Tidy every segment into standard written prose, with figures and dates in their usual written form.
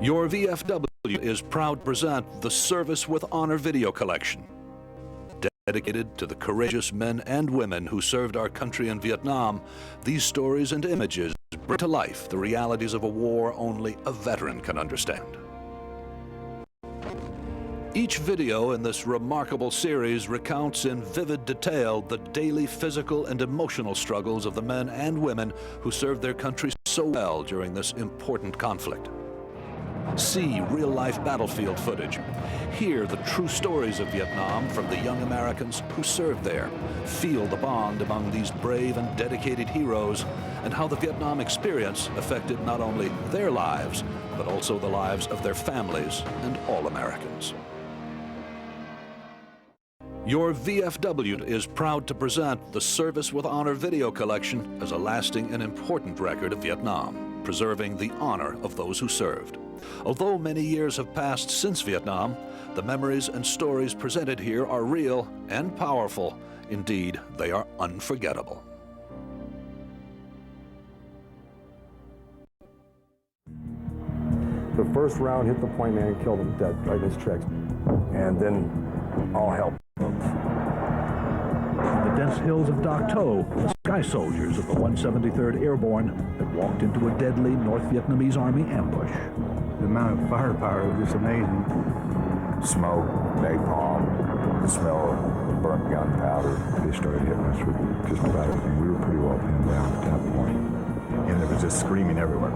Your VFW is proud to present the Service with Honor video collection, dedicated to the courageous men and women who served our country in Vietnam. These stories and images bring to life the realities of a war only a veteran can understand. Each video in this remarkable series recounts in vivid detail the daily physical and emotional struggles of the men and women who served their country so well during this important conflict. See real-life battlefield footage. Hear the true stories of Vietnam from the young Americans who served there. Feel the bond among these brave and dedicated heroes and how the Vietnam experience affected not only their lives, but also the lives of their families and all Americans. Your VFW is proud to present the Service with Honor video collection as a lasting and important record of Vietnam, preserving the honor of those who served. Although many years have passed since Vietnam, the memories and stories presented here are real and powerful. Indeed, they are unforgettable. The first round hit the point man and killed him dead right in his chest. And then all hell broke. The dense hills of Dak To, the sky soldiers of the 173rd Airborne had walked into a deadly North Vietnamese Army ambush. The amount of firepower was just amazing. Smoke, napalm, the smell of burnt gunpowder. They started hitting us with just about everything. We were pretty well pinned down at that point. And there was just screaming everywhere.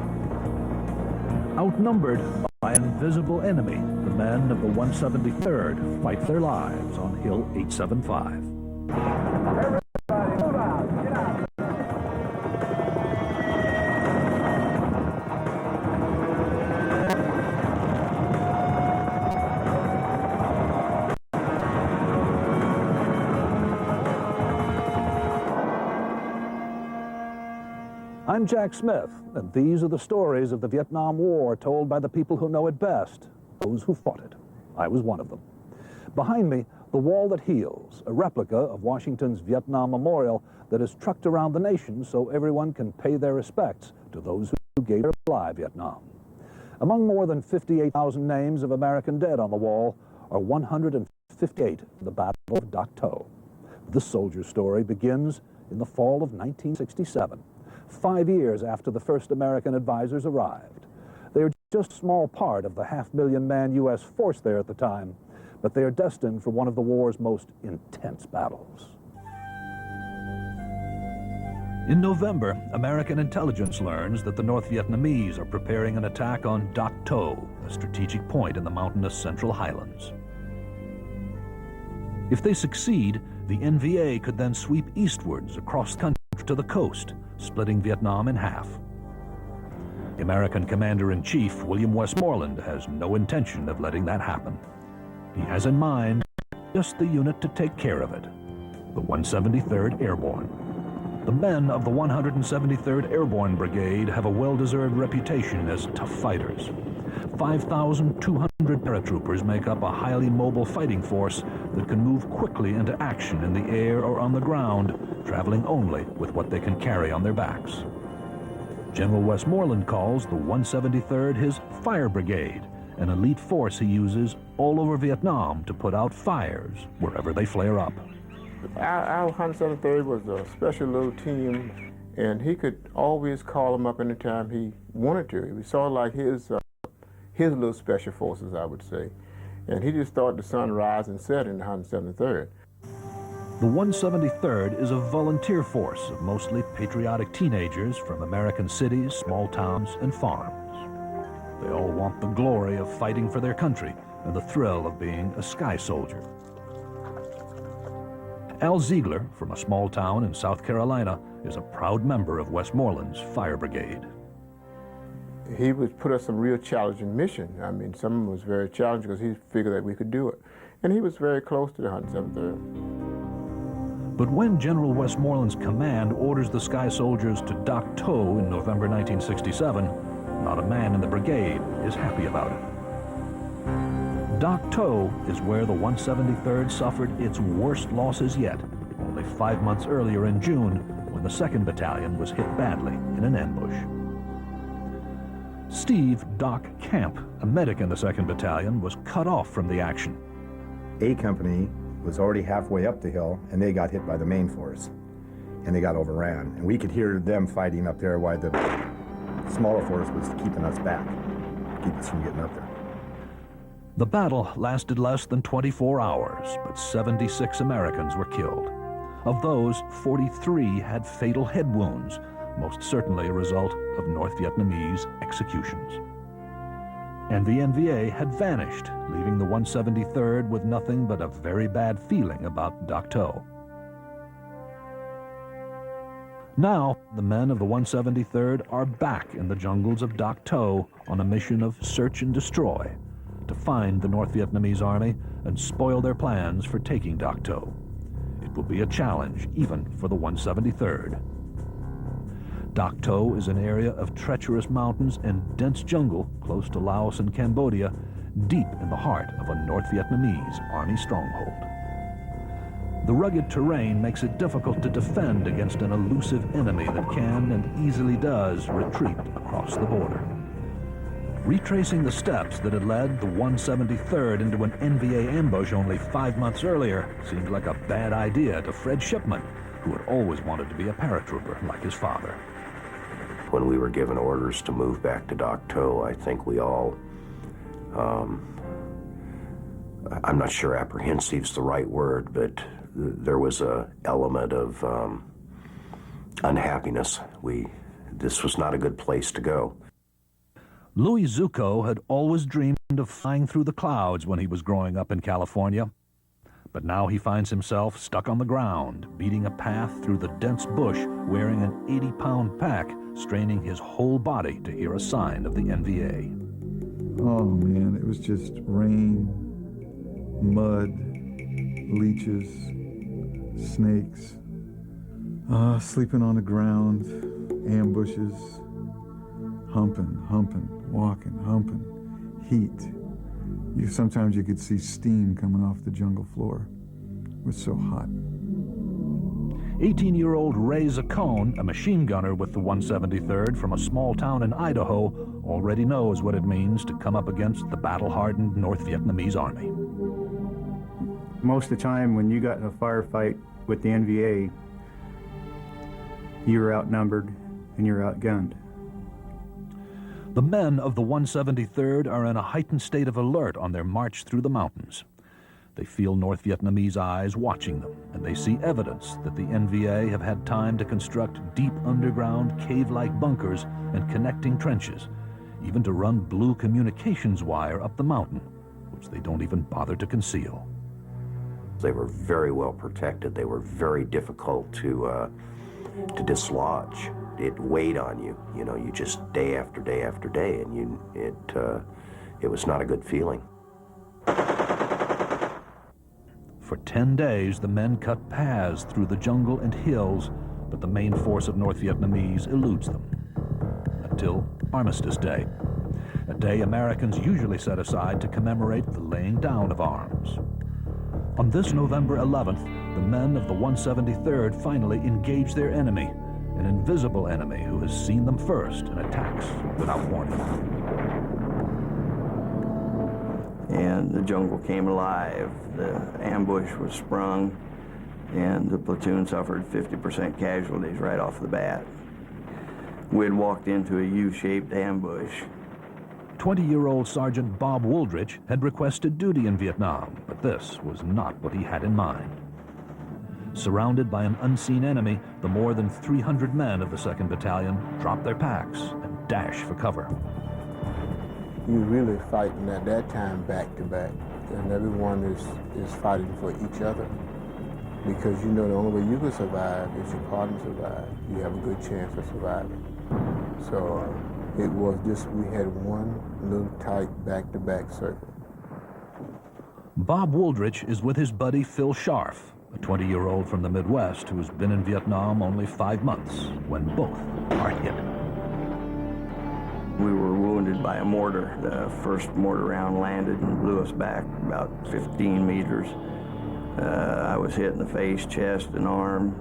Outnumbered by an invisible enemy, the men of the 173rd fight their lives on Hill 875. Everybody, move out! Get out! I'm Jack Smith, and these are the stories of the Vietnam War told by the people who know it best, those who fought it. I was one of them. Behind me, the Wall That Heals, a replica of Washington's Vietnam Memorial that is trucked around the nation so everyone can pay their respects to those who gave their lives in Vietnam. Among more than 58,000 names of American dead on the wall are 158 in the Battle of Dak To. This soldier's story begins in the fall of 1967. 5 years after the first American advisors arrived. They are just a small part of the 500,000-man U.S. force there at the time, but they are destined for one of the war's most intense battles. In November, American intelligence learns that the North Vietnamese are preparing an attack on Dak To, a strategic point in the mountainous Central Highlands. If they succeed, the NVA could then sweep eastwards across country to the coast, splitting Vietnam in half. The American Commander-in-Chief, William Westmoreland, has no intention of letting that happen. He has in mind just the unit to take care of it, the 173rd Airborne. The men of the 173rd Airborne Brigade have a well-deserved reputation as tough fighters. 5,200 paratroopers make up a highly mobile fighting force that can move quickly into action in the air or on the ground, traveling only with what they can carry on their backs. General Westmoreland calls the 173rd his Fire Brigade, an elite force he uses all over Vietnam to put out fires wherever they flare up. Our 173rd was a special little team, and he could always call them up anytime he wanted to. It was sort of like his little special forces, I would say. And he just thought the sun rise and set in the 173rd. The 173rd is a volunteer force of mostly patriotic teenagers from American cities, small towns, and farms. They all want the glory of fighting for their country and the thrill of being a sky soldier. Al Ziegler, from a small town in South Carolina, is a proud member of Westmoreland's Fire Brigade. He would put us some real challenging mission. I mean, some of them was very challenging because he figured that we could do it. And he was very close to the 173rd. But when General Westmoreland's command orders the Sky Soldiers to Dak To in November 1967, not a man in the brigade is happy about it. Dak To is where the 173rd suffered its worst losses yet, only 5 months earlier in June, when the 2nd Battalion was hit badly in an ambush. Steve "Doc" Camp, a medic in the 2nd Battalion, was cut off from the action. A company was already halfway up the hill, and they got hit by the main force, and they got overran. And we could hear them fighting up there while the smaller force was keeping us back, keep us from getting up there. The battle lasted less than 24 hours, but 76 Americans were killed. Of those, 43 had fatal head wounds, most certainly a result of North Vietnamese executions. And the NVA had vanished, leaving the 173rd with nothing but a very bad feeling about Dak To. Now, the men of the 173rd are back in the jungles of Dak To on a mission of search and destroy, to find the North Vietnamese army and spoil their plans for taking Dak To. It will be a challenge even for the 173rd. Dak To is an area of treacherous mountains and dense jungle close to Laos and Cambodia, deep in the heart of a North Vietnamese army stronghold. The rugged terrain makes it difficult to defend against an elusive enemy that can and easily does retreat across the border. Retracing the steps that had led the 173rd into an NVA ambush only 5 months earlier seemed like a bad idea to Fred Shipman, who had always wanted to be a paratrooper like his father. When we were given orders to move back to Dak To, I think we all, I'm not sure apprehensive's the right word, but there was a element of unhappiness. This was not a good place to go. Louis Zuko had always dreamed of flying through the clouds when he was growing up in California. But now he finds himself stuck on the ground, beating a path through the dense bush, wearing an 80-pound pack, straining his whole body to hear a sign of the NVA. Oh man, it was just rain, mud, leeches, snakes, sleeping on the ground, ambushes, humping, walking, humping, heat. Sometimes you could see steam coming off the jungle floor. It was so hot. 18-year-old Ray Zacone, a machine gunner with the 173rd from a small town in Idaho, already knows what it means to come up against the battle-hardened North Vietnamese army. Most of the time when you got in a firefight with the NVA, you were outnumbered and you're outgunned. The men of the 173rd are in a heightened state of alert on their march through the mountains. They feel North Vietnamese eyes watching them, and they see evidence that the NVA have had time to construct deep underground cave-like bunkers and connecting trenches, even to run blue communications wire up the mountain, which they don't even bother to conceal. They were very well protected. They were very difficult to dislodge. It weighed on you, you just day after day after day, and it was not a good feeling. For 10 days, the men cut paths through the jungle and hills, but the main force of North Vietnamese eludes them. Until Armistice Day, a day Americans usually set aside to commemorate the laying down of arms. On this November 11th, the men of the 173rd finally engage their enemy, an invisible enemy who has seen them first and attacks without warning. And the jungle came alive. The ambush was sprung, and the platoon suffered 50% casualties right off the bat. We had walked into a U-shaped ambush. 20-year-old Sergeant Bob Wooldridge had requested duty in Vietnam, but this was not what he had in mind. Surrounded by an unseen enemy, the more than 300 men of the 2nd Battalion drop their packs and dash for cover. You're really fighting at that time back to back, and everyone is fighting for each other, because the only way you can survive is your partner survive. You have a good chance of surviving. So it was just, we had one little tight back-to-back circle. Bob Wooldridge is with his buddy Phil Scharf, a 20-year-old from the Midwest who has been in Vietnam only 5 months, when both are hit. We were wounded by a mortar. The first mortar round landed and blew us back about 15 meters. I was hit in the face, chest, and arm.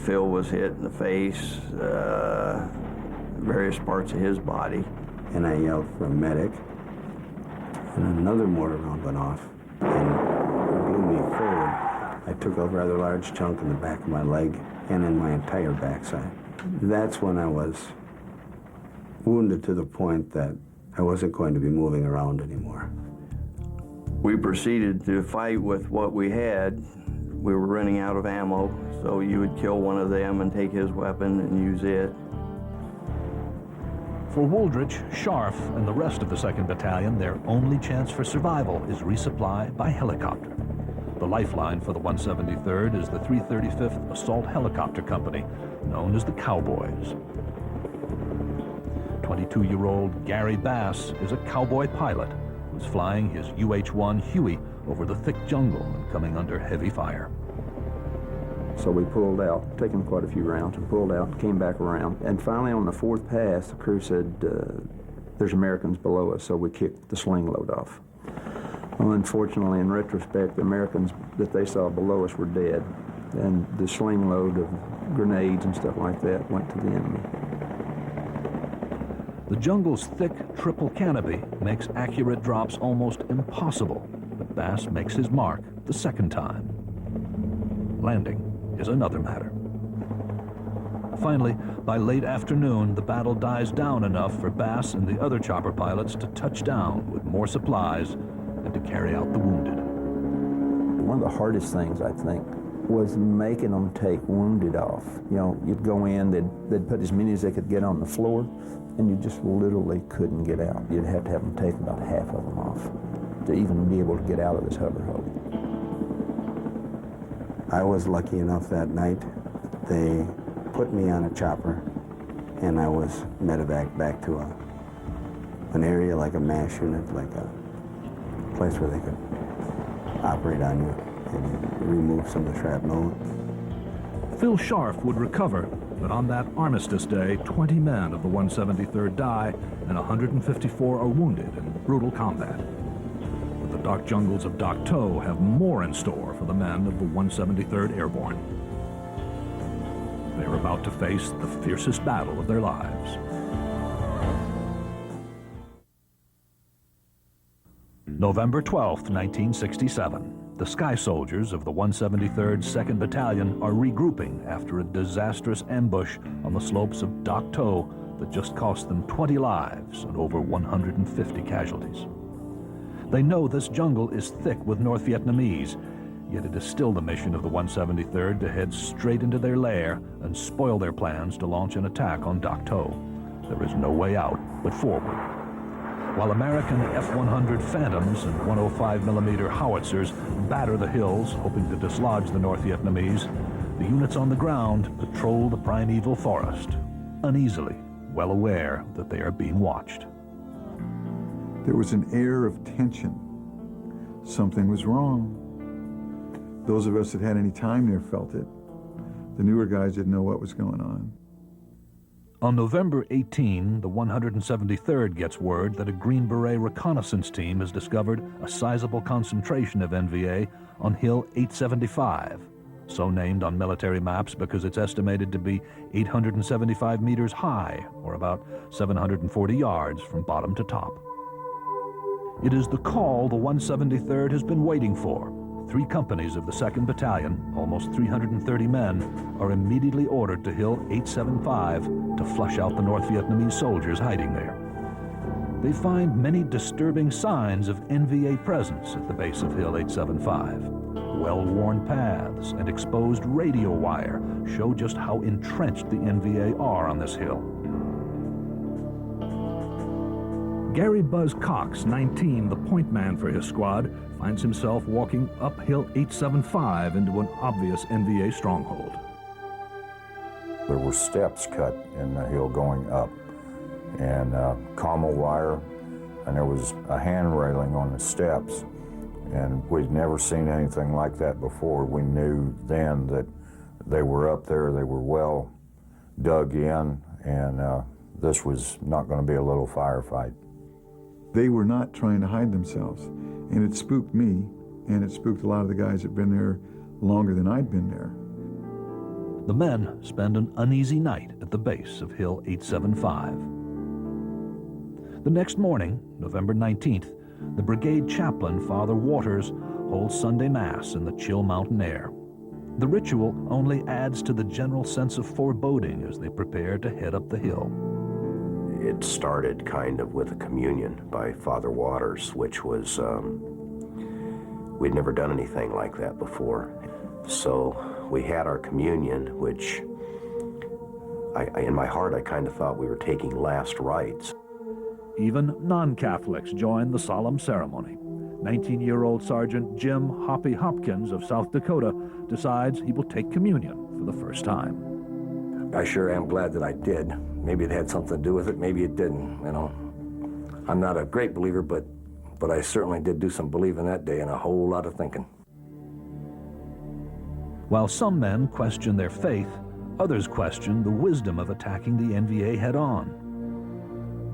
Phil was hit in the face, various parts of his body. And I yelled for a medic, and another mortar round went off and blew me forward. I took a rather large chunk in the back of my leg and in my entire backside. That's when I was wounded to the point that I wasn't going to be moving around anymore. We proceeded to fight with what we had. We were running out of ammo, so you would kill one of them and take his weapon and use it. For Wooldridge, Scharf, and the rest of the 2nd Battalion, their only chance for survival is resupply by helicopter. The lifeline for the 173rd is the 335th Assault Helicopter Company, known as the Cowboys. 22-year-old Gary Bass is a cowboy pilot who's flying his UH-1 Huey over the thick jungle and coming under heavy fire. So we pulled out, taken quite a few rounds, and pulled out, came back around. And finally on the 4th pass, the crew said, there's Americans below us, so we kicked the sling load off. Well, unfortunately, in retrospect, the Americans that they saw below us were dead, and the sling load of grenades and stuff like that went to the enemy. The jungle's thick triple canopy makes accurate drops almost impossible, but Bass makes his mark the 2nd time. Landing is another matter. Finally, by late afternoon, the battle dies down enough for Bass and the other chopper pilots to touch down with more supplies and to carry out the wounded. One of the hardest things, I think, was making them take wounded off. You know, you'd go in, they'd put as many as they could get on the floor, and you just literally couldn't get out. You'd have to have them take about half of them off to even be able to get out of this hover hold. I was lucky enough that night. They put me on a chopper, and I was medevaced back to an area like a MASH unit, like a place where they could operate on you and remove some of the shrapnel. Phil Scharf would recover, but on that Armistice Day, 20 men of the 173rd die and 154 are wounded in brutal combat. But the dark jungles of Dak To have more in store for the men of the 173rd Airborne. They're about to face the fiercest battle of their lives. November 12th, 1967. The Sky Soldiers of the 173rd 2nd Battalion are regrouping after a disastrous ambush on the slopes of Dak To that just cost them 20 lives and over 150 casualties. They know this jungle is thick with North Vietnamese, yet it is still the mission of the 173rd to head straight into their lair and spoil their plans to launch an attack on Dak To. There is no way out but forward. While American F-100 Phantoms and 105mm howitzers batter the hills, hoping to dislodge the North Vietnamese, the units on the ground patrol the primeval forest, uneasily, well aware that they are being watched. There was an air of tension. Something was wrong. Those of us that had any time there felt it. The newer guys didn't know what was going on. On November 18, the 173rd gets word that a Green Beret reconnaissance team has discovered a sizable concentration of NVA on Hill 875, so named on military maps because it's estimated to be 875 meters high, or about 740 yards from bottom to top. It is the call the 173rd has been waiting for. 3 companies of the 2nd Battalion, almost 330 men, are immediately ordered to Hill 875 to flush out the North Vietnamese soldiers hiding there. They find many disturbing signs of NVA presence at the base of Hill 875. Well-worn paths and exposed radio wire show just how entrenched the NVA are on this hill. Gary Buzz Cox, 19, the point man for his squad, finds himself walking up Hill 875 into an obvious NVA stronghold. There were steps cut in the hill going up, and commo wire, and there was a hand railing on the steps, and we'd never seen anything like that before. We knew then that they were up there, they were well dug in, and this was not going to be a little firefight. They were not trying to hide themselves, and it spooked me, and it spooked a lot of the guys that had been there longer than I'd been there. The men spend an uneasy night at the base of Hill 875. The next morning, November 19th, the brigade chaplain, Father Waters, holds Sunday Mass in the chill mountain air. The ritual only adds to the general sense of foreboding as they prepare to head up the hill. It started kind of with a communion by Father Waters, which was, we'd never done anything like that before. So we had our communion, which in my heart, I kind of thought we were taking last rites. Even non-Catholics join the solemn ceremony. 19-year-old Sergeant Jim Hoppy Hopkins of South Dakota decides he will take communion for the first time. I sure am glad that I did. Maybe it had something to do with it, maybe it didn't, you know. I'm not a great believer, but I certainly did do some believing that day and a whole lot of thinking. While some men question their faith, others question the wisdom of attacking the NVA head-on.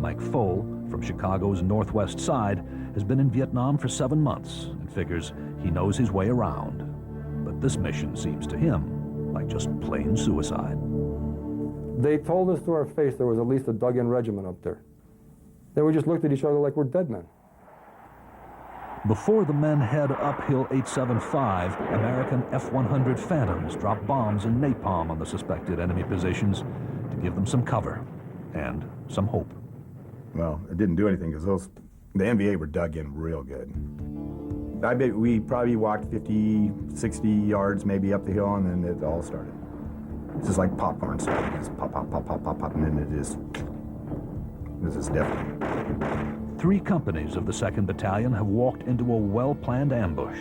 Mike Fole, from Chicago's Northwest Side, has been in Vietnam for 7 months and figures he knows his way around. But this mission seems to him like just plain suicide. They told us to our face there was at least a dug-in regiment up there. Then we just looked at each other like we're dead men. Before the men head up Hill 875, American F-100 Phantoms drop bombs and napalm on the suspected enemy positions to give them some cover and some hope. Well, it didn't do anything because the NVA were dug in real good. I bet we probably walked 50, 60 yards maybe up the hill, and then it all started. It's just like popcorn started. Just pop, pop, pop, pop, pop, pop, and then it is deafening. 3 companies of the 2nd Battalion have walked into a well-planned ambush.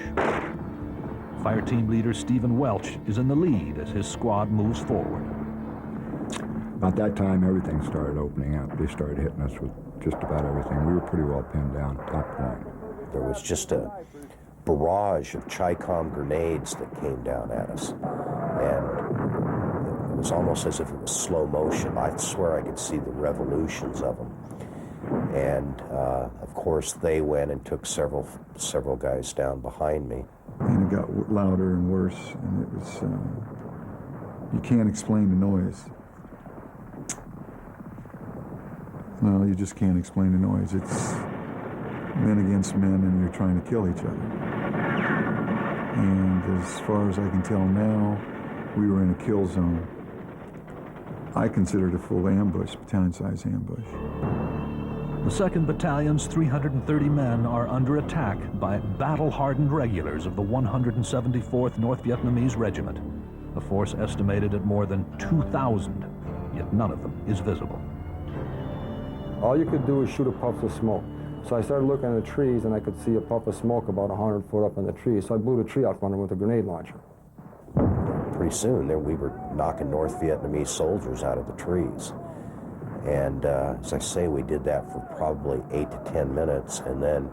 Fire team leader Stephen Welch is in the lead as his squad moves forward. About that time, everything started opening up. They started hitting us with just about everything. We were pretty well pinned down at that point. There was just a barrage of Chi-Com grenades that came down at us. And it was almost as if it was slow motion. I swear I could see the revolutions of them. And of course, they went and took several guys down behind me. And it got louder and worse, and it was, you can't explain the noise. No, you just can't explain the noise. It's men against men, and you're trying to kill each other. And as far as I can tell now, we were in a kill zone. I considered a full ambush, battalion-size ambush. The 2nd Battalion's 330 men are under attack by battle-hardened regulars of the 174th North Vietnamese Regiment, a force estimated at more than 2,000, yet none of them is visible. All you could do is shoot a puff of smoke. So I started looking at the trees, and I could see a puff of smoke about 100 foot up in the tree. So I blew the tree out from under with a grenade launcher. Pretty soon, we were knocking North Vietnamese soldiers out of the trees. And as I say, we did that for probably 8 to 10 minutes, and then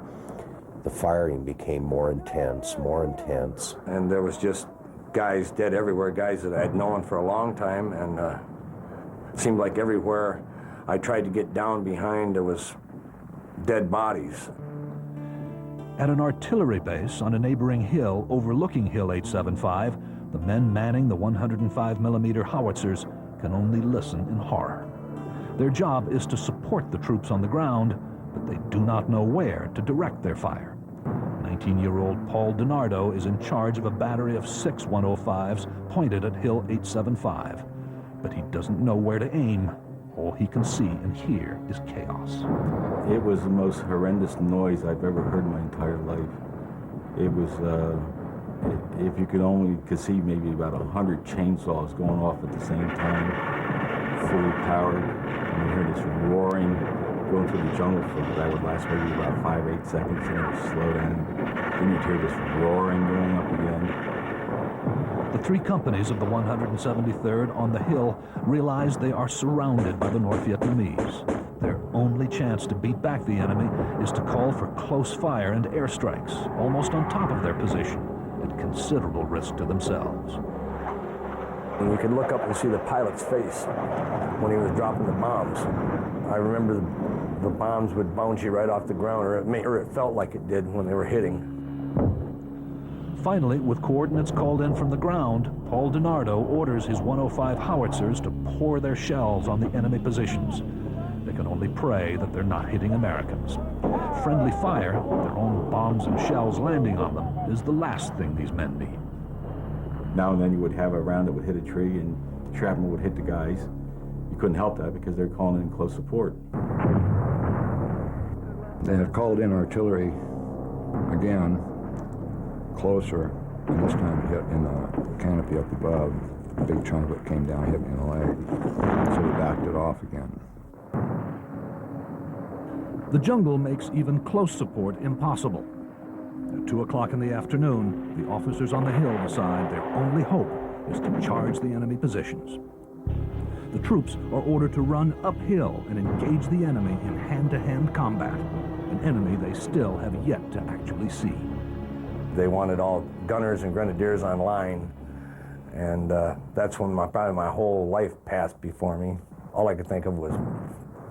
the firing became more intense. And there was just guys dead everywhere, guys that I'd known for a long time, and it seemed like everywhere I tried to get down behind, there was dead bodies. At an artillery base on a neighboring hill overlooking Hill 875, the men manning the 105mm howitzers can only listen in horror. Their job is to support the troops on the ground, but they do not know where to direct their fire. 19-year-old Paul DiNardo is in charge of a battery of 6 105s pointed at Hill 875, but he doesn't know where to aim. All he can see and hear is chaos. It was the most horrendous noise I've ever heard in my entire life. It was, if you could only conceive maybe about 100 chainsaws going off at the same time, fully powered. And you hear this roaring going through the jungle that would last maybe about 5-8 seconds, and it would slow down. Then you'd hear this roaring going up again. The 3 companies of the 173rd on the hill realize they are surrounded by the North Vietnamese. Their only chance to beat back the enemy is to call for close fire and airstrikes, almost on top of their position, at considerable risk to themselves. And you could look up and see the pilot's face when he was dropping the bombs. I remember the bombs would bounce you right off the ground, or it felt like it did when they were hitting. Finally, with coordinates called in from the ground, Paul DiNardo orders his 105 howitzers to pour their shells on the enemy positions. They can only pray that they're not hitting Americans. Friendly fire, their own bombs and shells landing on them, is the last thing these men need. Now and then you would have a round that would hit a tree and shrapnel would hit the guys. You couldn't help that because they're calling in close support. They had called in artillery again, closer, and this time it hit in the canopy up above. A big chunk of it came down, hit me in the leg, so we backed it off again. The jungle makes even close support impossible. At 2 o'clock in the afternoon, the officers on the hill decide their only hope is to charge the enemy positions. The troops are ordered to run uphill and engage the enemy in hand-to-hand combat, an enemy they still have yet to actually see. They wanted all gunners and grenadiers on line, and that's when probably my whole life passed before me. All I could think of was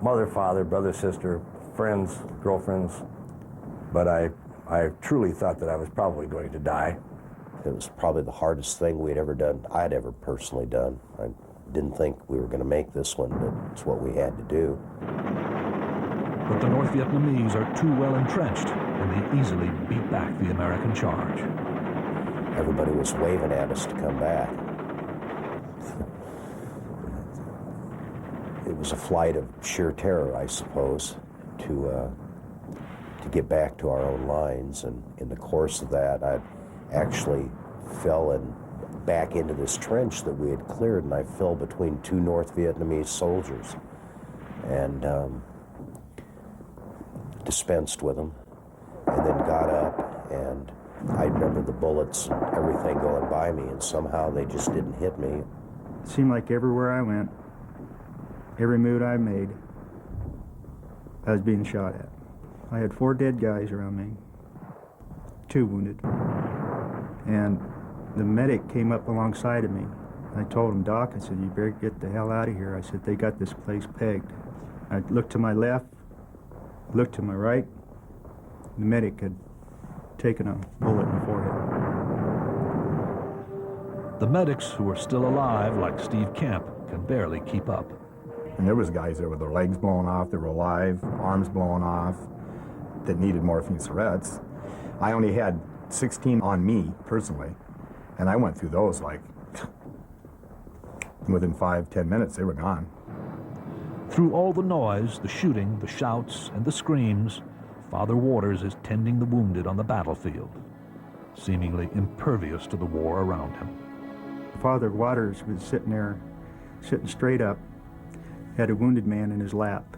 mother, father, brother, sister, friends, girlfriends, but I truly thought that I was probably going to die. It was probably the hardest thing we'd ever done, I'd ever personally done. I didn't think we were going to make this one, but it's what we had to do. But the North Vietnamese are too well entrenched, and they easily beat back the American charge. Everybody was waving at us to come back. It was a flight of sheer terror, I suppose, to get back to our own lines, and in the course of that, I actually fell back into this trench that we had cleared, and I fell between two North Vietnamese soldiers, and dispensed with them, and then got up, and I remember the bullets and everything going by me, and somehow they just didn't hit me. It seemed like everywhere I went, every move I made, I was being shot at. I had 4 dead guys around me, 2 wounded, and the medic came up alongside of me. I told him, Doc, I said, you better get the hell out of here. I said, they got this place pegged. I looked to my left, looked to my right. The medic had taken a bullet in the forehead. The medics who are still alive, like Steve Camp, can barely keep up. And there was guys there with their legs blown off, they were alive, arms blown off, that needed morphine syrettes. I only had 16 on me, personally, and I went through those like, within 5-10 minutes, they were gone. Through all the noise, the shooting, the shouts, and the screams, Father Waters is tending the wounded on the battlefield, seemingly impervious to the war around him. Father Waters was sitting there, sitting straight up, had a wounded man in his lap,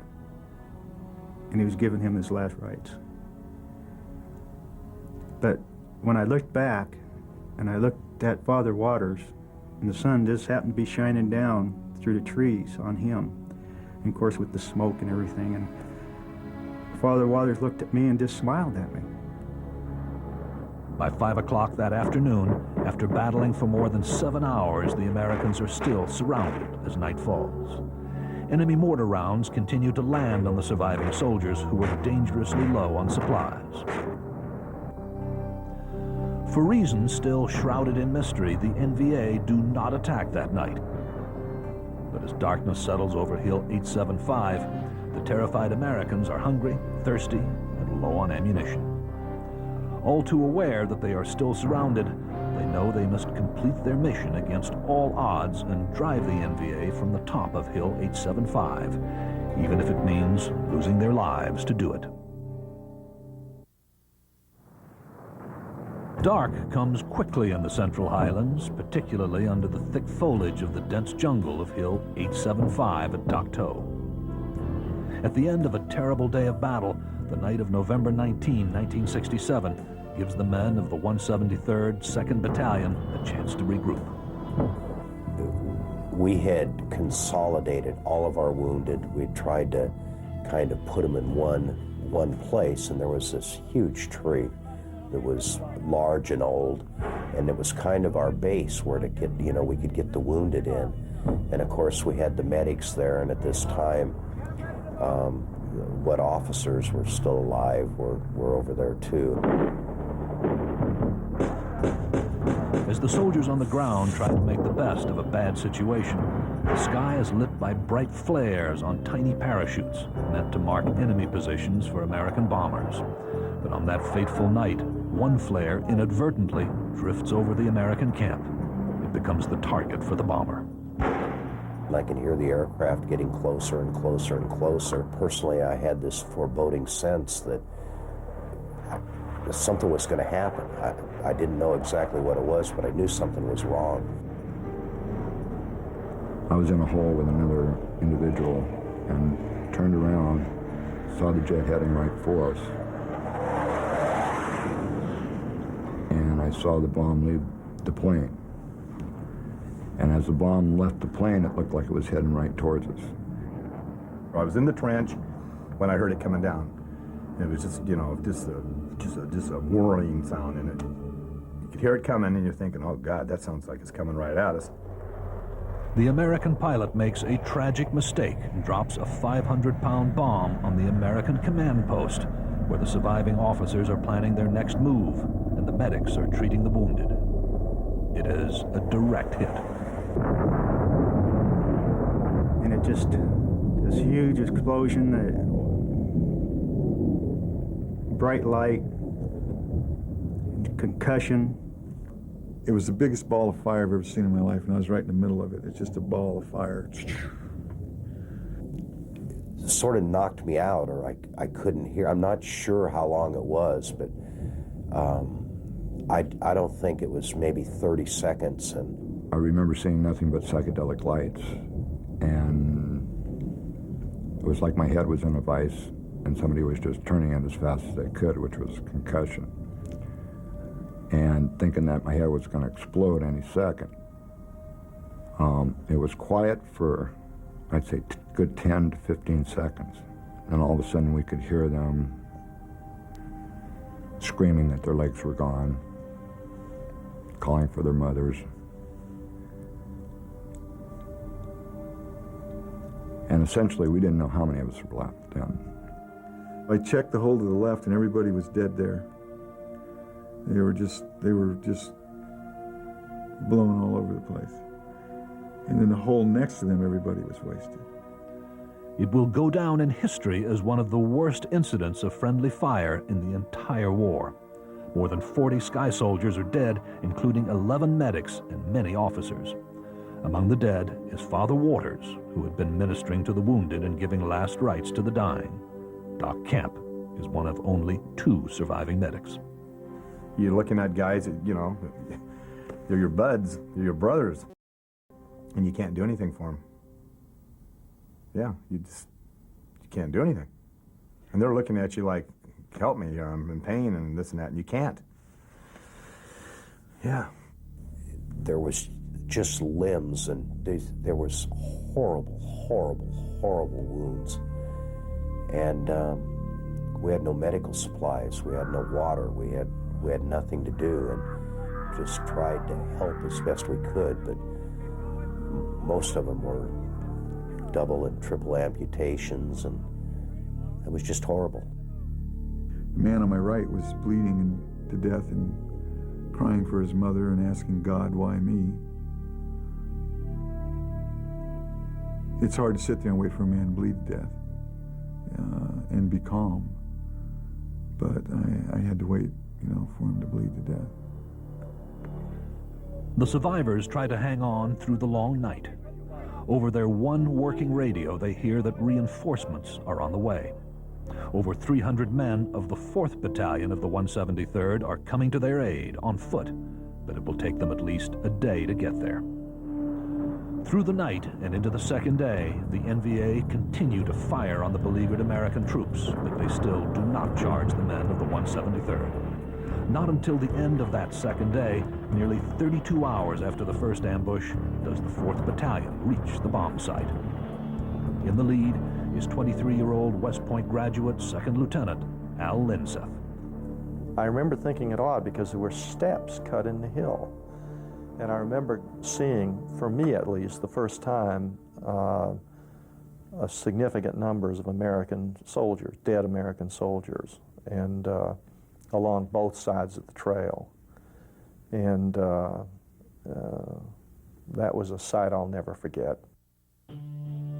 and he was giving him his last rites. But when I looked back, and I looked at Father Waters, and the sun just happened to be shining down through the trees on him, and of course with the smoke and everything, and Father Waters looked at me and just smiled at me. By 5 o'clock that afternoon, after battling for more than 7 hours, the Americans are still surrounded as night falls. Enemy mortar rounds continue to land on the surviving soldiers who were dangerously low on supplies. For reasons still shrouded in mystery, the NVA do not attack that night. But as darkness settles over Hill 875, the terrified Americans are hungry, thirsty, and low on ammunition. All too aware that they are still surrounded, they know they must complete their mission against all odds and drive the NVA from the top of Hill 875, even if it means losing their lives to do it. Dark comes quickly in the Central Highlands, particularly under the thick foliage of the dense jungle of Hill 875 at Dak To. At the end of a terrible day of battle, the night of November 19, 1967, gives the men of the 173rd 2nd Battalion a chance to regroup. We had consolidated all of our wounded. We tried to kind of put them in one place, and there was this huge tree that was large and old, and it was kind of our base where to get, we could get the wounded in. And of course we had the medics there, and at this time, what officers were still alive were over there too. As the soldiers on the ground try to make the best of a bad situation, the sky is lit by bright flares on tiny parachutes meant to mark enemy positions for American bombers. But on that fateful night, one flare inadvertently drifts over the American camp. It becomes the target for the bomber. I can hear the aircraft getting closer and closer and closer. Personally, I had this foreboding sense that something was going to happen. I didn't know exactly what it was, but I knew something was wrong. I was in a hole with another individual and turned around, saw the jet heading right for us. And I saw the bomb leave the plane. And as the bomb left the plane, it looked like it was heading right towards us. I was in the trench when I heard it coming down. It was just, you know, just a whirring sound in it. You could hear it coming, and you're thinking, oh, God, that sounds like it's coming right at us. The American pilot makes a tragic mistake and drops a 500-pound bomb on the American command post, where the surviving officers are planning their next move, and the medics are treating the wounded. It is a direct hit. And it just, this huge explosion, bright light, concussion. It was the biggest ball of fire I've ever seen in my life, and I was right in the middle of it. It's just a ball of fire. It sort of knocked me out, or I couldn't hear. I'm not sure how long it was, but I don't think it was maybe 30 seconds. And I remember seeing nothing but psychedelic lights, and it was like my head was in a vice, and somebody was just turning it as fast as they could, which was concussion. And thinking that my head was going to explode any second. It was quiet for, I'd say, good 10 to 15 seconds. And all of a sudden we could hear them screaming that their legs were gone, calling for their mothers. And essentially we didn't know how many of us were left then. I checked the hole to the left, and everybody was dead there. They were just blown all over the place. And in the hole next to them, everybody was wasted. It will go down in history as one of the worst incidents of friendly fire in the entire war. More than 40 sky soldiers are dead, including 11 medics and many officers. Among the dead is Father Waters, who had been ministering to the wounded and giving last rites to the dying. Doc Camp is one of only 2 surviving medics. You're looking at guys that, you know, they're your buds, they're your brothers, and you can't do anything for them. Yeah, you can't do anything. And they're looking at you like, help me, I'm in pain and this and that, and you can't. Yeah. there was just limbs, and there was horrible, horrible, horrible wounds. And we had no medical supplies, we had no water, we had nothing to do, and just tried to help as best we could, but most of them were double and triple amputations, and it was just horrible. The man on my right was bleeding to death and crying for his mother and asking God, why me? It's hard to sit there and wait for a man to bleed to death and be calm. But I had to wait, for him to bleed to death. The survivors try to hang on through the long night. Over their one working radio, they hear that reinforcements are on the way. Over 300 men of the 4th Battalion of the 173rd are coming to their aid on foot, but it will take them at least a day to get there. Through the night and into the second day, the NVA continue to fire on the beleaguered American troops, but they still do not charge the men of the 173rd. Not until the end of that second day, nearly 32 hours after the first ambush, does the 4th Battalion reach the bomb site. In the lead is 23-year-old West Point graduate 2nd Lieutenant Al Linseth. I remember thinking it odd because there were steps cut in the hill. And I remember seeing, for me at least, the first time, significant numbers of American soldiers, dead American soldiers, and along both sides of the trail. And that was a sight I'll never forget.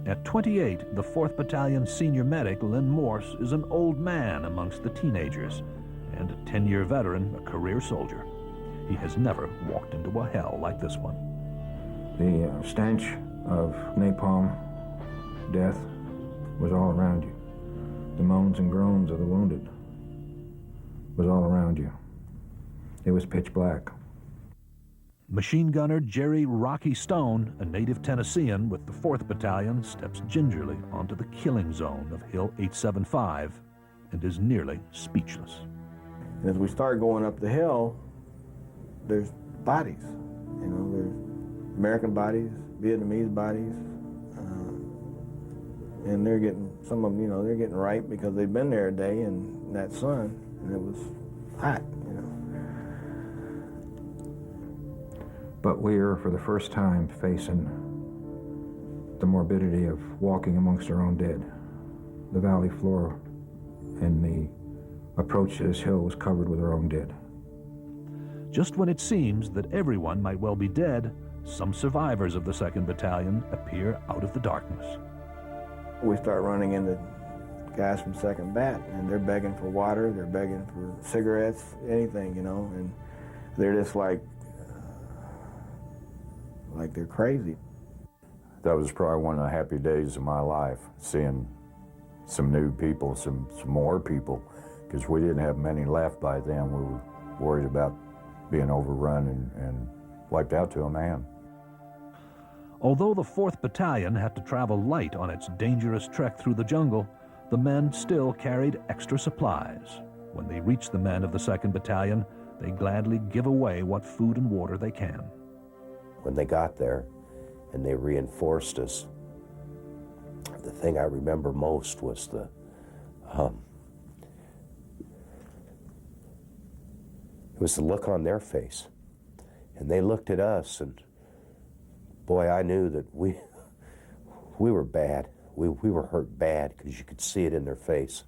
At 28, the 4th Battalion senior medic, Lynn Morse, is an old man amongst the teenagers, and a 10-year veteran, a career soldier. He has never walked into a hell like this one. The stench of napalm death was all around you. The moans and groans of the wounded was all around you. It was pitch black. Machine gunner Jerry Rocky Stone, a native Tennessean with the 4th Battalion, steps gingerly onto the killing zone of Hill 875 and is nearly speechless. And as we start going up the hill, there's bodies. You know, there's American bodies, Vietnamese bodies, and they're getting, some of them, you know, they're getting ripe because they've been there a day in that sun, and it was hot, you know. But we're, for the first time, facing the morbidity of walking amongst our own dead. The valley floor and the approach to this hill was covered with our own dead. Just when it seems that everyone might well be dead, some survivors of the 2nd Battalion appear out of the darkness. We start running into guys from 2nd Bat, and they're begging for water, they're begging for cigarettes, anything, you know, and they're just like they're crazy. That was probably one of the happy days of my life, seeing some new people, some more people, because we didn't have many left by then. We were worried about being overrun and wiped out to a man. Although the 4th Battalion had to travel light on its dangerous trek through the jungle, the men still carried extra supplies. When they reach the men of the 2nd Battalion, they gladly give away what food and water they can. When they got there and they reinforced us, the thing I remember most was it was the look on their face. And they looked at us, and boy, I knew that we were bad. We were hurt bad because you could see it in their face.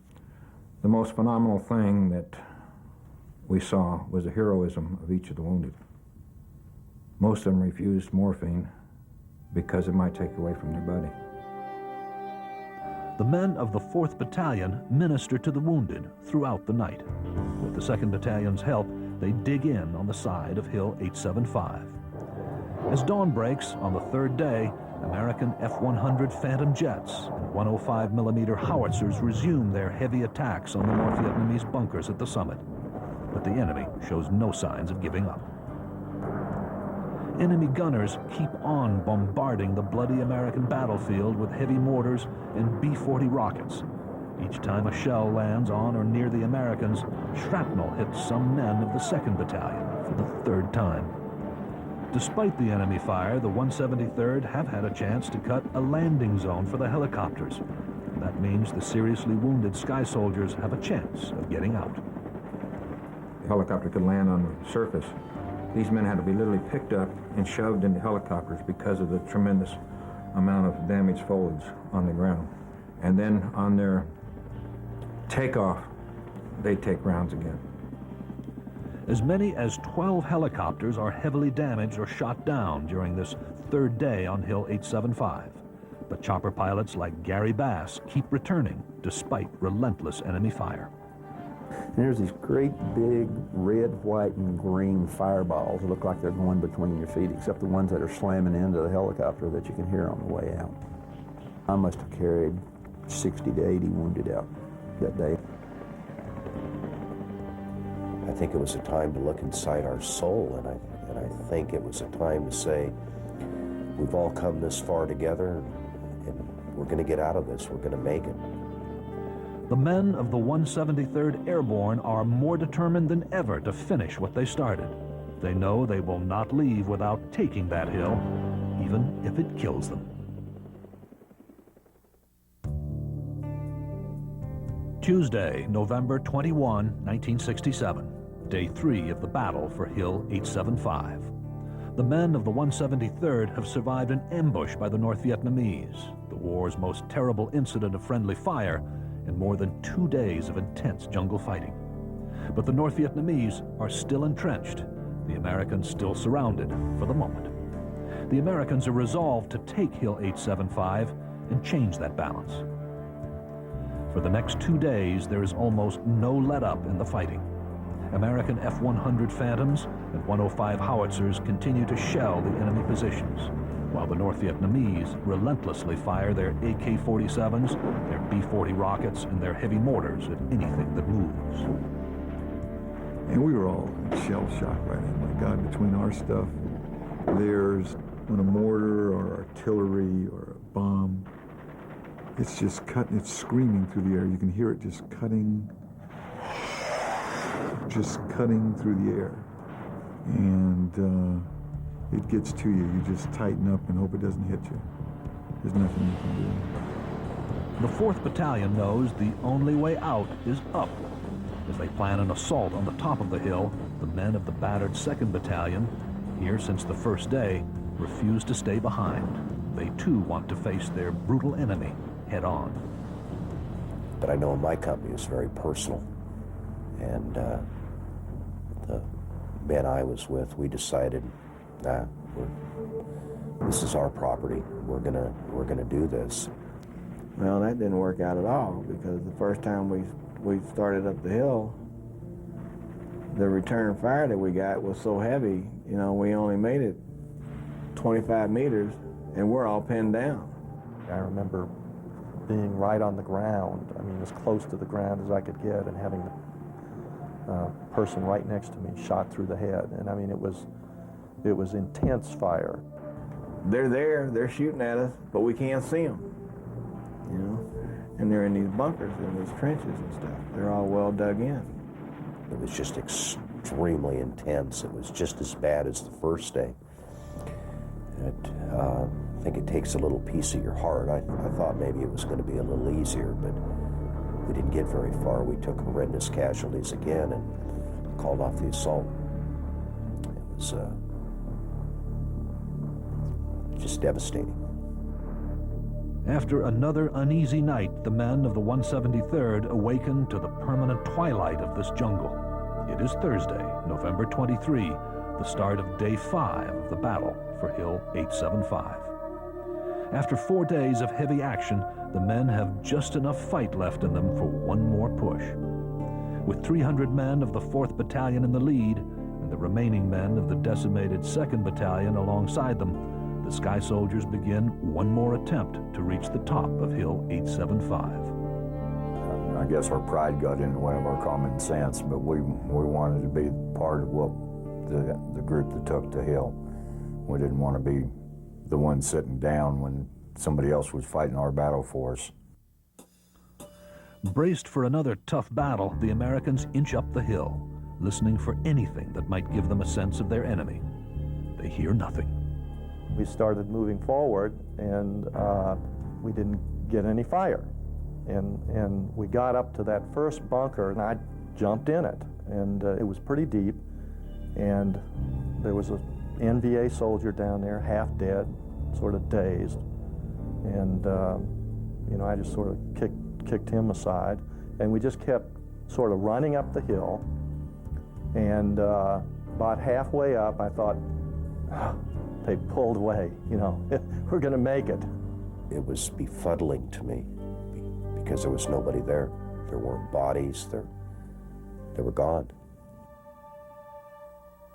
The most phenomenal thing that we saw was the heroism of each of the wounded. Most of them refused morphine because it might take away from their body. The men of the 4th Battalion minister to the wounded throughout the night. With the 2nd Battalion's help, they dig in on the side of Hill 875. As dawn breaks on the 3rd day, American F-100 Phantom jets and 105mm howitzers resume their heavy attacks on the North Vietnamese bunkers at the summit. But the enemy shows no signs of giving up. Enemy gunners keep on bombarding the bloody American battlefield with heavy mortars and B-40 rockets. Each time a shell lands on or near the Americans, shrapnel hits some men of the 2nd Battalion for the 3rd time. Despite the enemy fire, the 173rd have had a chance to cut a landing zone for the helicopters. That means the seriously wounded Sky Soldiers have a chance of getting out. The helicopter could land on the surface. These men had to be literally picked up and shoved into helicopters because of the tremendous amount of damaged foliage on the ground. And then on their takeoff, they take rounds again. As many as 12 helicopters are heavily damaged or shot down during this 3rd day on Hill 875. But chopper pilots like Gary Bass keep returning despite relentless enemy fire. And there's these great big red, white, and green fireballs that look like they're going between your feet, except the ones that are slamming into the helicopter that you can hear on the way out. I must have carried 60 to 80 wounded out that day. I think it was a time to look inside our soul, and I think it was a time to say, we've all come this far together, and we're going to get out of this. We're going to make it. The men of the 173rd Airborne are more determined than ever to finish what they started. They know they will not leave without taking that hill, even if it kills them. Tuesday, November 21, 1967, day 3 of the battle for Hill 875. The men of the 173rd have survived an ambush by the North Vietnamese, the war's most terrible incident of friendly fire, and more than 2 days of intense jungle fighting. But the North Vietnamese are still entrenched. the Americans still surrounded for the moment. The Americans are resolved to take Hill 875 and change that balance. For the next 2 days, there is almost no let-up in the fighting. American F-100 Phantoms and 105 howitzers continue to shell the enemy positions, while the North Vietnamese relentlessly fire their AK-47s, their B-40 rockets, and their heavy mortars at anything that moves. And we were all shell-shocked right now. My God, between our stuff, theirs, when a mortar or artillery or a bomb, it's just cutting, it's screaming through the air. You can hear it just cutting through the air. And it gets to you. You just tighten up and hope it doesn't hit you. There's nothing you can do. The 4th Battalion knows the only way out is up. As they plan an assault on the top of the hill, the men of the battered 2nd Battalion, here since the first day, refuse to stay behind. They too want to face their brutal enemy head on. But I know in my company it's very personal. And the men I was with, we decided, this is our property. We're gonna do this. Well, that didn't work out at all, because the first time we started up the hill, the return fire that we got was so heavy, you know, we only made it 25 meters, and we're all pinned down. I remember being right on the ground, I mean, as close to the ground as I could get, and having the person right next to me shot through the head. And I mean, it was intense fire. They're there, they're shooting at us, but we can't see them, you know? And they're in these bunkers, in these trenches and stuff. They're all well dug in. It was just extremely intense. It was just as bad as the first day. I think it takes a little piece of your heart. I thought maybe it was going to be a little easier, but we didn't get very far. We took horrendous casualties again and called off the assault. It was just devastating. After another uneasy night, the men of the 173rd awaken to the permanent twilight of this jungle. It is Thursday, November 23, the start of day 5 of the battle for Hill 875. After 4 days of heavy action, the men have just enough fight left in them for one more push. With 300 men of the 4th Battalion in the lead, and the remaining men of the decimated 2nd Battalion alongside them, the Sky Soldiers begin one more attempt to reach the top of Hill 875. I guess our pride got in the way of our common sense, but we wanted to be part of what the group that took the hill. We didn't want to be the one sitting down when somebody else was fighting our battle for us. Braced for another tough battle, the Americans inch up the hill, listening for anything that might give them a sense of their enemy. They hear nothing. We started moving forward, and we didn't get any fire. And we got up to that first bunker, and I jumped in it. And it was pretty deep, and there was an NVA soldier down there, half dead, sort of dazed. And, you know, I just sort of kicked him aside, and we just kept sort of running up the hill. And about halfway up, I thought, they pulled away, you know, we're going to make it. It was befuddling to me because there was nobody there. There weren't bodies. They were gone.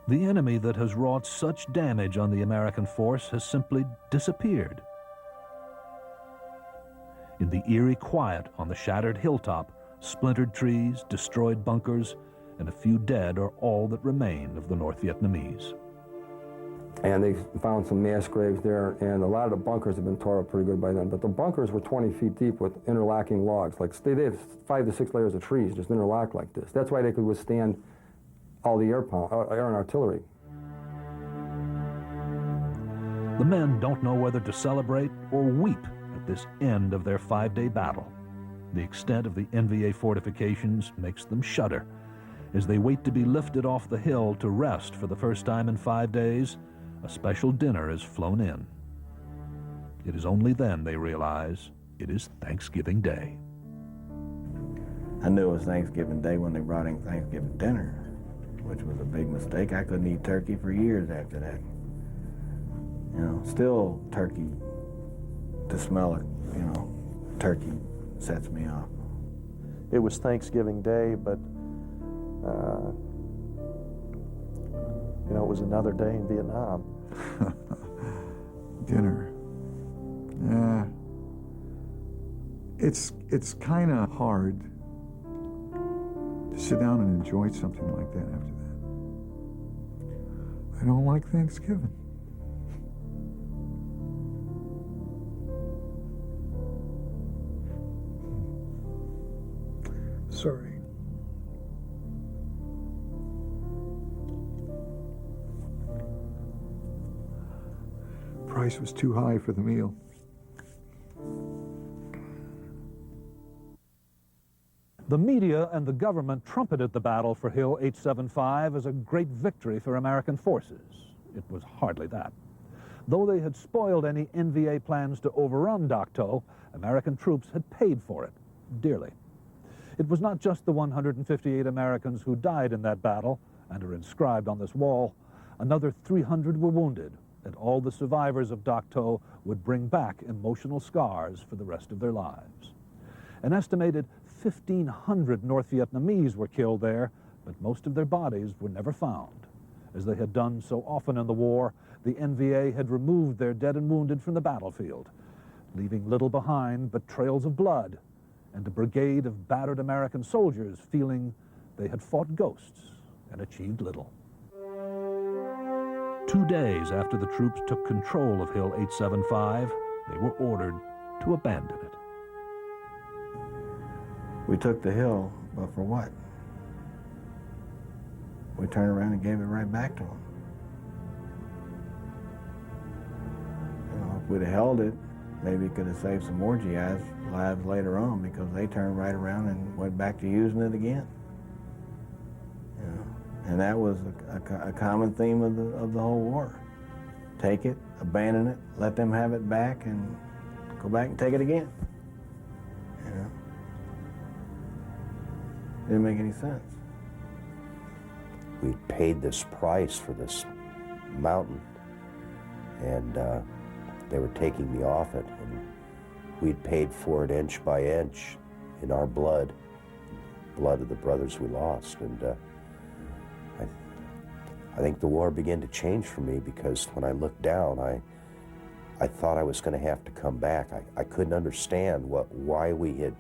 The enemy that has wrought such damage on the American force has simply disappeared. In the eerie quiet on the shattered hilltop, splintered trees, destroyed bunkers, and a few dead are all that remain of the North Vietnamese. And they found some mass graves there, and a lot of the bunkers have been tore up pretty good by then. But the bunkers were 20 feet deep with interlocking logs. Like they had 5 to 6 layers of trees just interlocked like this. That's why they could withstand all the air and artillery. The men don't know whether to celebrate or weep at this end of their 5-day battle. The extent of the NVA fortifications makes them shudder. As they wait to be lifted off the hill to rest for the first time in 5 days, a special dinner is flown in. It is only then they realize it is Thanksgiving Day. I knew it was Thanksgiving Day when they brought in Thanksgiving dinner. which was a big mistake. I couldn't eat turkey for years after that. You know, still turkey, to smell it, you know, turkey sets me off. It was Thanksgiving Day, but you know, it was another day in Vietnam. Dinner. Yeah. It's kind of hard to sit down and enjoy something like that after that. I don't like Thanksgiving. Sorry. Price was too high for the meal. The media and the government trumpeted the battle for Hill 875 as a great victory for American forces. It was hardly that. Though they had spoiled any NVA plans to overrun Dak To, American troops had paid for it dearly. It was not just the 158 Americans who died in that battle and are inscribed on this wall. Another 300 were wounded, and all the survivors of Dak To would bring back emotional scars for the rest of their lives. An estimated 1,500 North Vietnamese were killed there, but most of their bodies were never found. As they had done so often in the war, the NVA had removed their dead and wounded from the battlefield, leaving little behind but trails of blood and a brigade of battered American soldiers feeling they had fought ghosts and achieved little. 2 days after the troops took control of Hill 875, they were ordered to abandon it. We took the hill, but for what? We turned around and gave it right back to them. You know, if we'd have held it, maybe it could have saved some more GIs' lives later on, because they turned right around and went back to using it again. You know, and that was a common theme of the whole war. Take it, abandon it, let them have it back, and go back and take it again. You know? Didn't make any sense. We paid this price for this mountain, and they were taking me off it, and we'd paid for it inch by inch in our blood of the brothers we lost. And I think the war began to change for me, because when I looked down, I thought I was going to have to come back. I couldn't understand why we had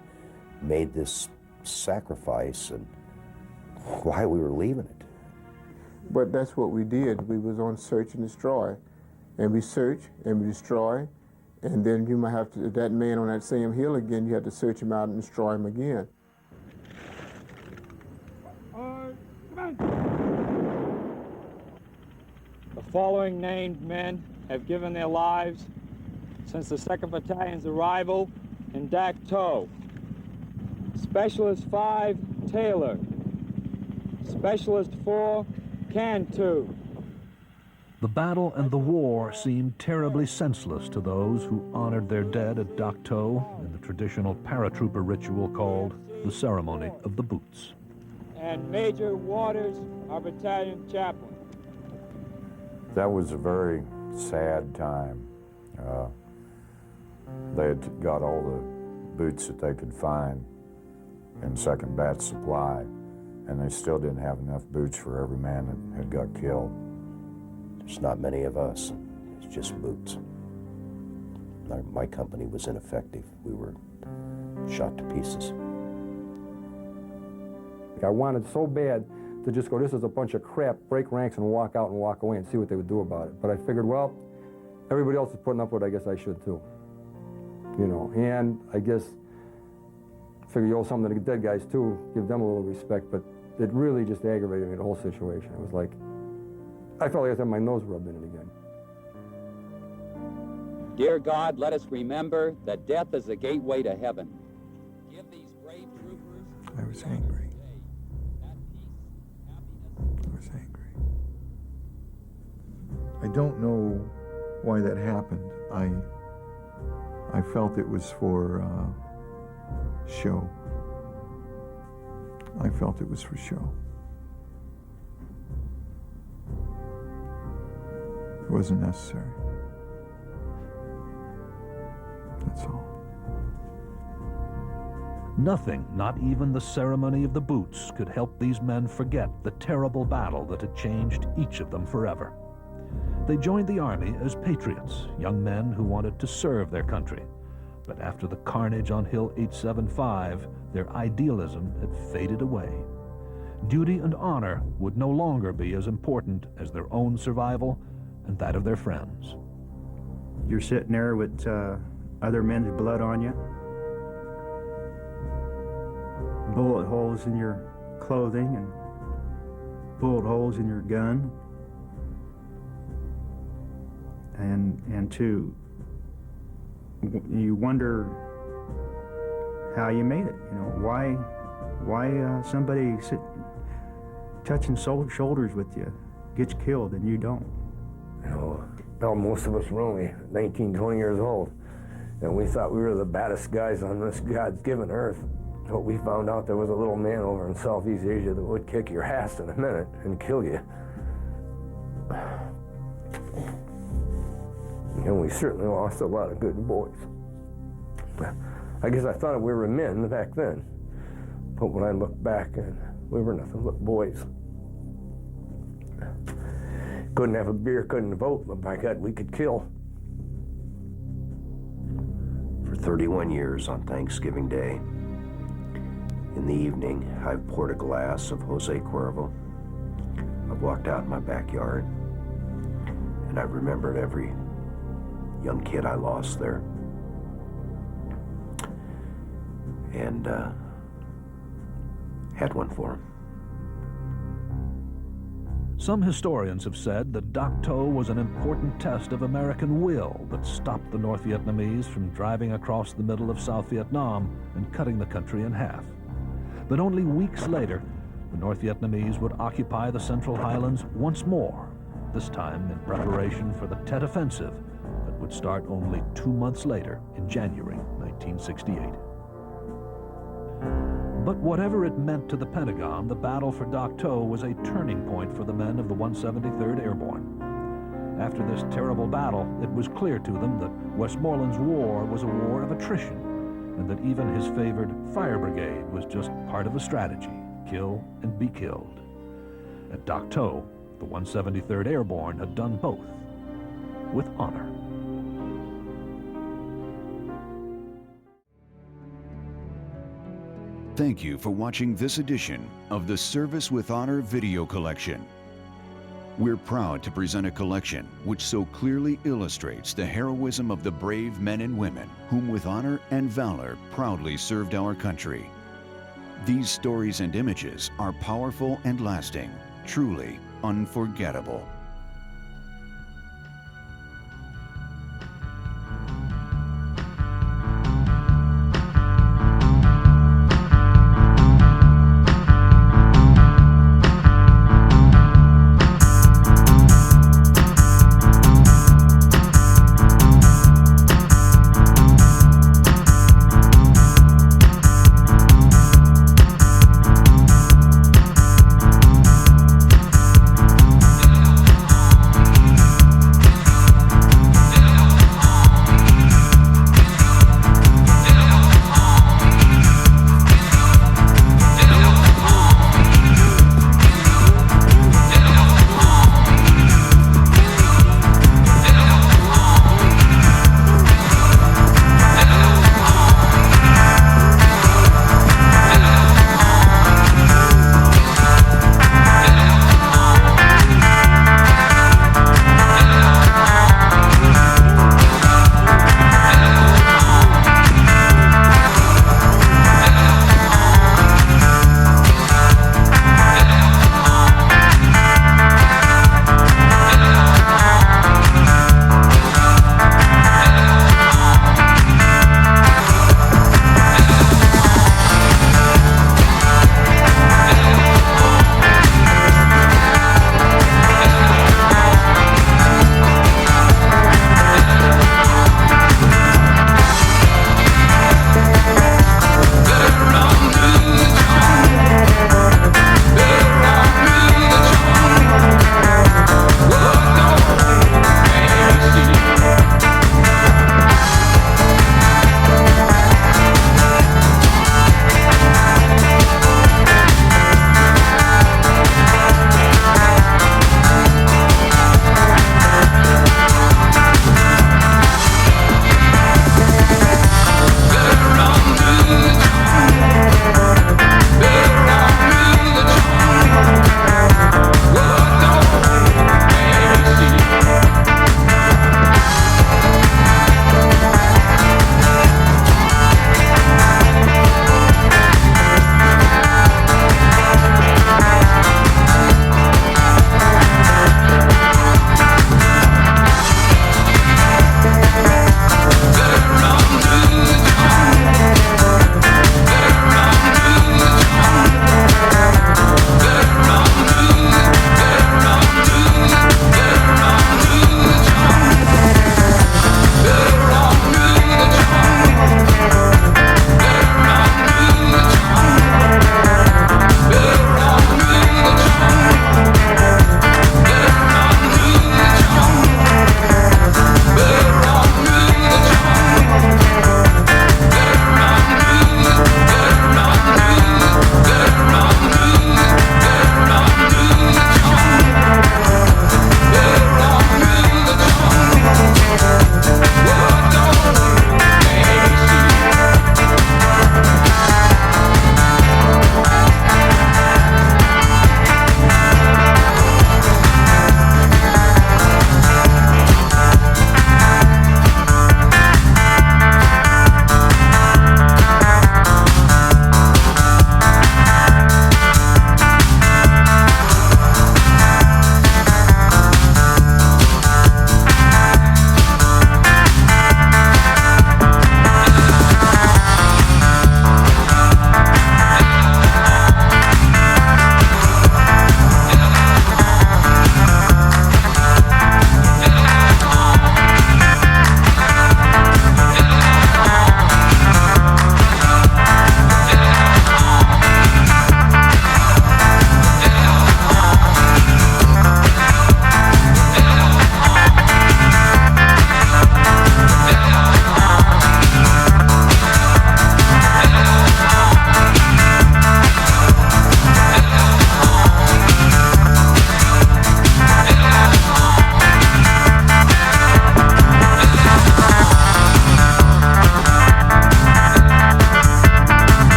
made this sacrifice and why we were leaving it. But that's what we did. We was on search and destroy. And we search and we destroy, and then you might have to, that man on that same hill again, you have to search him out and destroy him again. The following named men have given their lives since the 2nd Battalion's arrival in Dak To. Specialist 5, Taylor. Specialist 4, Cantu. The battle and the war seemed terribly senseless to those who honored their dead at Dak To in the traditional paratrooper ritual called the Ceremony of the Boots. And Major Waters, our battalion chaplain. That was a very sad time. They had got all the boots that they could find in 2nd Bat supply, and they still didn't have enough boots for every man that had got killed. There's not many of us. It's just boots. My company was ineffective. We were shot to pieces. I wanted so bad to just go, this is a bunch of crap, break ranks and walk out and walk away and see what they would do about it. But I figured, well, everybody else is putting up with it, I guess I should too. You know, and I guess, figure you owe something to the dead guys too, give them a little respect, but it really just aggravated me, the whole situation. It was like, I felt like I had my nose rubbed in it again. Dear God, let us remember that death is a gateway to heaven. Give these brave troopers... I was angry. I was angry. I don't know why that happened. I felt it was for show. I felt it was for show. wasn't necessary. That's all. Nothing, not even the ceremony of the boots, could help these men forget the terrible battle that had changed each of them forever. They joined the Army as patriots, young men who wanted to serve their country. But after the carnage on Hill 875, their idealism had faded away. Duty and honor would no longer be as important as their own survival and that of their friends. You're sitting there with other men's blood on you, bullet holes in your clothing and bullet holes in your gun, and you wonder how you made it. You know, why somebody touching shoulders with you gets killed and you don't. You know, well, most of us were only 19, 20 years old, and we thought we were the baddest guys on this God's given earth. But we found out there was a little man over in Southeast Asia that would kick your ass in a minute and kill you. And we certainly lost a lot of good boys. I guess I thought we were men back then, but when I look back, we were nothing but boys. Couldn't have a beer, couldn't vote, but by God, we could kill. For 31 years on Thanksgiving Day, in the evening, I've poured a glass of Jose Cuervo. I've walked out in my backyard, and I've remembered every young kid I lost there. And had one for him. Some historians have said that Dak To was an important test of American will that stopped the North Vietnamese from driving across the middle of South Vietnam and cutting the country in half. But only weeks later, the North Vietnamese would occupy the Central Highlands once more, this time in preparation for the Tet Offensive that would start only 2 months later in January 1968. But whatever it meant to the Pentagon, the battle for Dak To was a turning point for the men of the 173rd Airborne. After this terrible battle, it was clear to them that Westmoreland's war was a war of attrition, and that even his favored Fire Brigade was just part of a strategy, kill and be killed. At Dak To, the 173rd Airborne had done both, with honor. Thank you for watching this edition of the Service with Honor video collection. We're proud to present a collection which so clearly illustrates the heroism of the brave men and women whom with honor and valor proudly served our country. These stories and images are powerful and lasting, truly unforgettable.